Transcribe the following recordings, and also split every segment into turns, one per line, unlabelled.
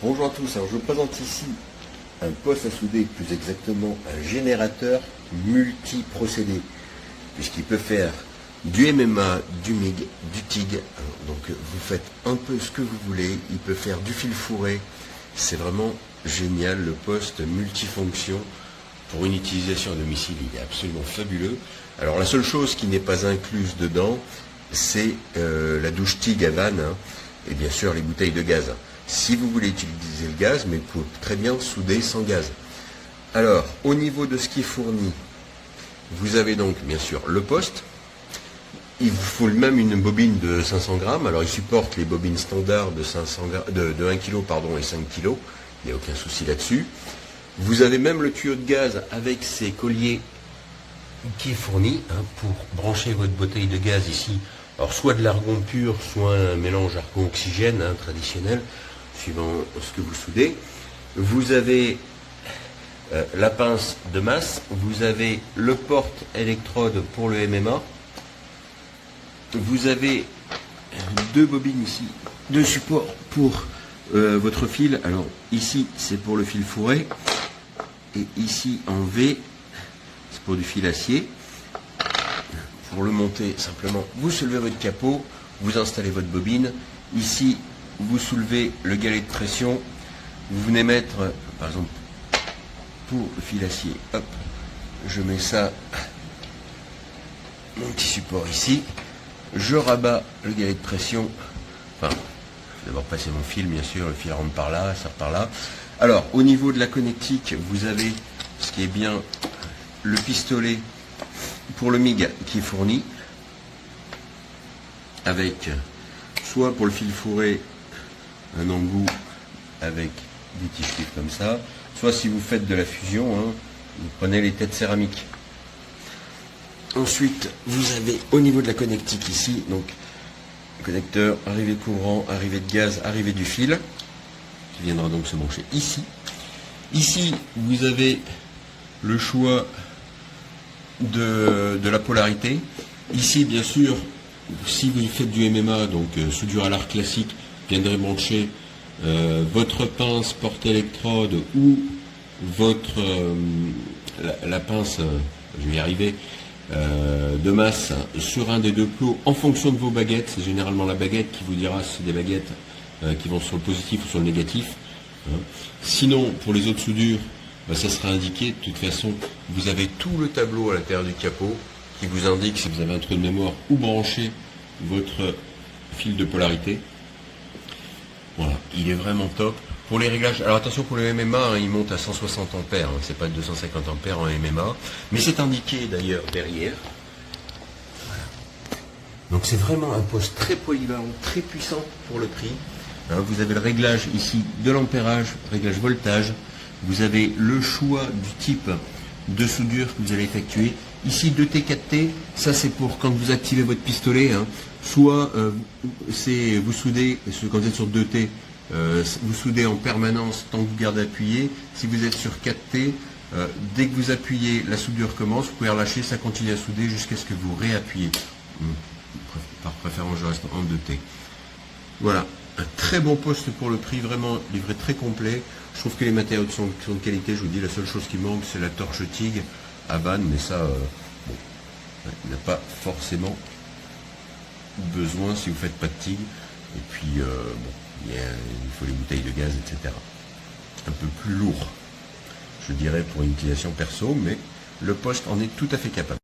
Bonjour à tous, alors je vous présente ici un poste à souder, plus exactement un générateur multi-procédé, puisqu'il peut faire du MMA, du MIG, du TIG, donc vous faites un peu ce que vous voulez, il peut faire du fil fourré, c'est vraiment génial, le poste multifonction pour une utilisation à domicile, il est absolument fabuleux. Alors la seule chose qui n'est pas incluse dedans, c'est la douche TIG à vanne, et bien sûr les bouteilles de gaz. Si vous voulez utiliser le gaz, mais vous pouvez très bien souder sans gaz. Alors, au niveau de ce qui est fourni, vous avez donc bien sûr le poste. Il vous faut même une bobine de 500 grammes. Alors, il supporte les bobines standards de 1 kg et 5 kg. Il n'y a aucun souci là-dessus. Vous avez même le tuyau de gaz avec ses colliers qui est fourni pour brancher votre bouteille de gaz ici. Alors, soit de l'argon pur, soit un mélange argon-oxygène traditionnel, suivant ce que vous soudez. Vous avez la pince de masse, vous avez le porte-électrode pour le MMA, vous avez deux bobines ici de support pour votre fil. Alors ici c'est pour le fil fourré et ici en V c'est pour du fil acier. Pour le monter, simplement vous soulevez votre capot, vous installez votre bobine, ici vous soulevez le galet de pression, vous venez mettre, par exemple, pour le fil acier, hop, je mets ça mon petit support ici. Je rabats le galet de pression. Enfin, je vais d'abord passer mon fil, bien sûr. Le fil rentre par là, ça repart là. Alors, au niveau de la connectique, vous avez, ce qui est bien, le pistolet pour le MIG qui est fourni, avec soit pour le fil fourré, un embout avec des tiges comme ça, soit si vous faites de la fusion, hein, vous prenez les têtes céramiques. Ensuite, vous avez au niveau de la connectique ici, donc connecteur, arrivée de courant, arrivée de gaz, arrivée du fil, qui viendra donc se brancher ici. Ici, vous avez le choix de la polarité. Ici, bien sûr, si vous faites du MMA, donc soudure à l'arc classique, viendrez brancher votre pince porte-électrode ou votre la pince, je vais y arriver, de masse sur un des deux plots en fonction de vos baguettes. C'est généralement la baguette qui vous dira si c'est des baguettes qui vont sur le positif ou sur le négatif. Sinon, pour les autres soudures, ça sera indiqué. De toute façon, vous avez tout le tableau à l'intérieur du capot qui vous indique si vous avez un trou de mémoire où brancher votre fil de polarité. Voilà, il est vraiment top. Pour les réglages, alors attention pour le MMA, hein, il monte à 160 ampères, hein, c'est pas 250 ampères en MMA, mais c'est indiqué d'ailleurs derrière. Voilà. Donc c'est vraiment un poste très polyvalent, très puissant pour le prix. Hein, vous avez le réglage ici de l'ampérage, réglage voltage. Vous avez le choix du type de soudure que vous allez effectuer. Ici 2T, 4T, ça c'est pour quand vous activez votre pistolet. Hein. Soit c'est vous soudez, quand vous êtes sur 2T, vous soudez en permanence tant que vous gardez appuyé. Si vous êtes sur 4T, dès que vous appuyez, la soudure commence, vous pouvez relâcher, ça continue à souder jusqu'à ce que vous réappuyez. Par préférence, je reste en 2T. Voilà, un très bon poste pour le prix, vraiment livré très complet. Je trouve que les matériaux sont de qualité. Je vous dis, la seule chose qui manque, c'est la torche TIG à vanne, mais ça, bon, il n'a pas forcément besoin si vous ne faites pas de TIG. Et puis, bon, il faut les bouteilles de gaz, etc. Un peu plus lourd, je dirais, pour une utilisation perso, mais le poste en est tout à fait capable.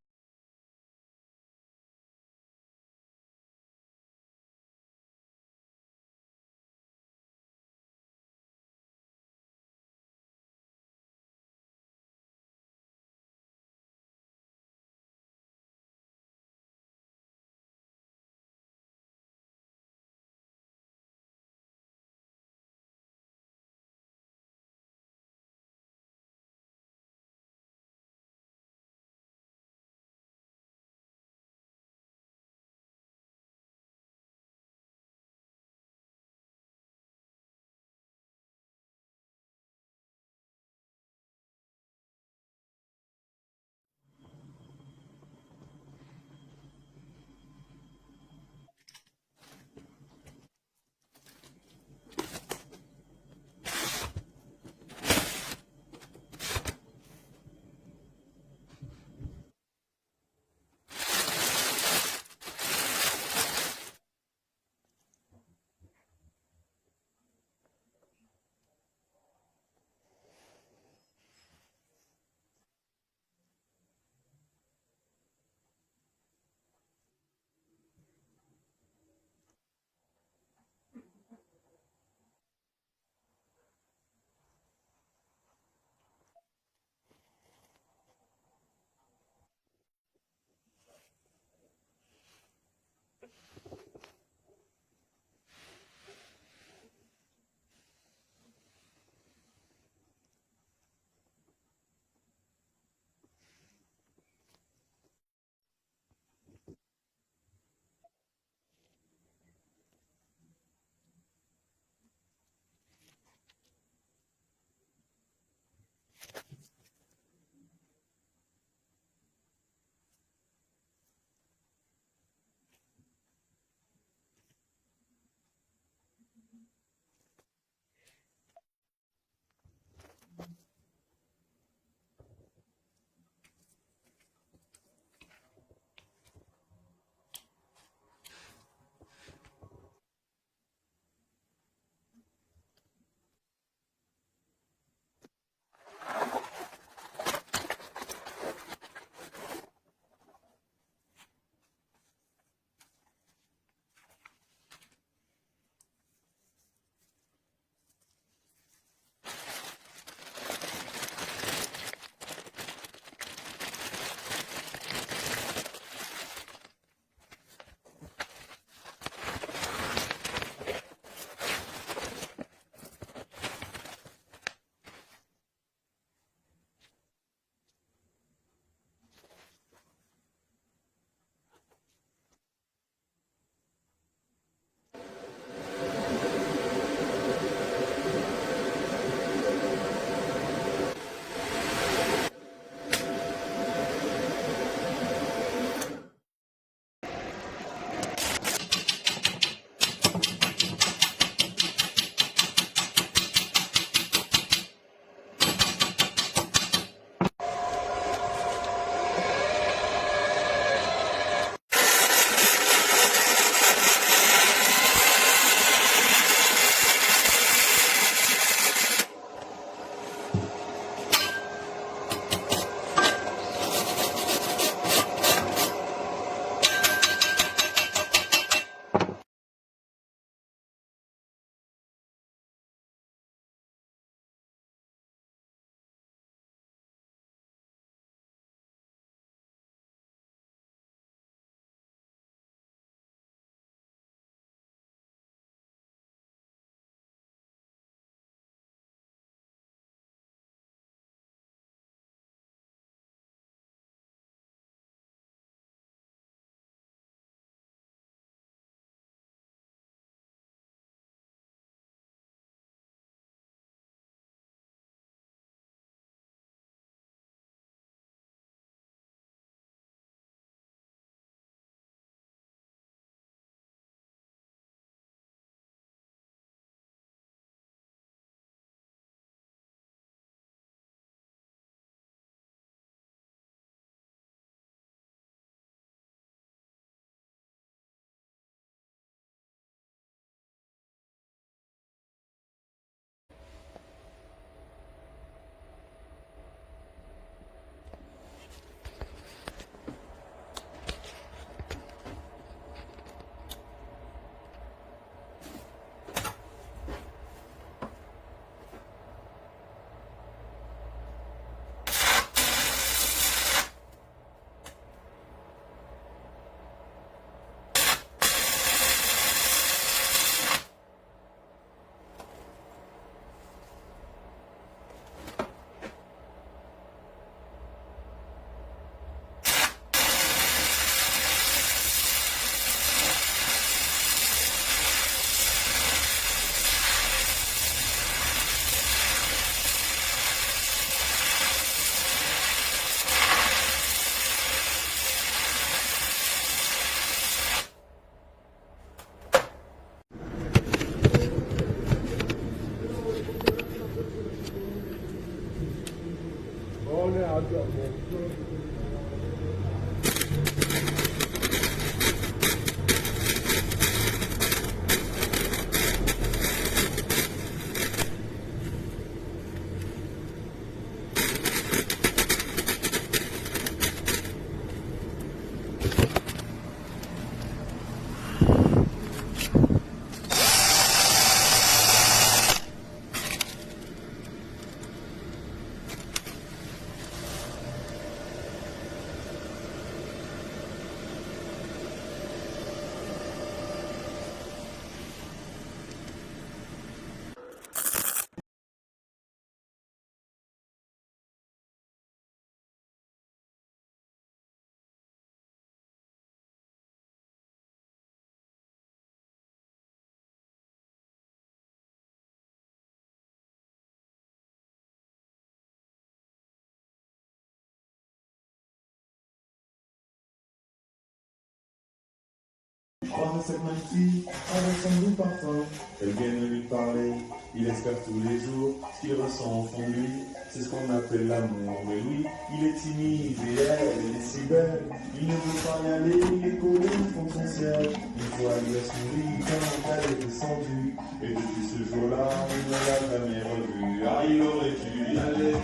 croise cette même fille avec son doux parfum. Elle vient de lui parler, il espère tous les jours ce qu'il ressent au fond de lui. C'est ce qu'on appelle l'amour, mais lui, il est timide et elle est si belle. Il ne veut pas y aller, il est collé au fond de son ciel. Une fois il a souri quand elle est descendue. Et depuis ce jour-là, il ne l'a jamais revue. Ah, il aurait dû y aller,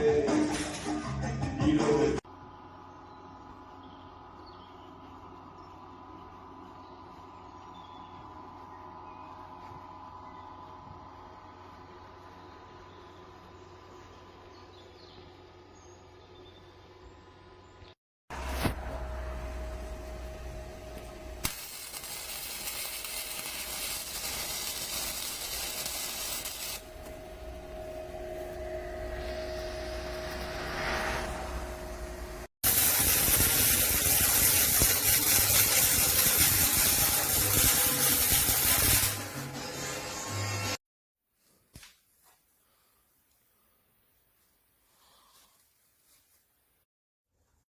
il aurait